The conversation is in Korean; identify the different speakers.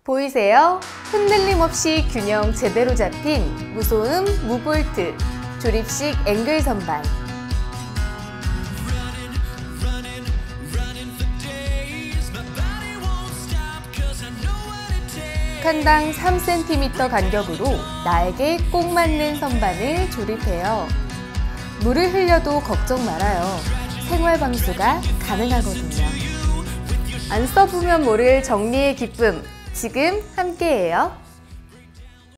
Speaker 1: 보이세요? 흔들림 없이 균형 제대로 잡힌 무소음 무볼트 조립식 앵글 선반. 칸당 3cm 간격으로 나에게 꼭 맞는 선반을 조립해요. 물을 흘려도 걱정 말아요. 생활 방수가 가능하거든요. 안 써보면 모를 정리의 기쁨, 지금 함께해요.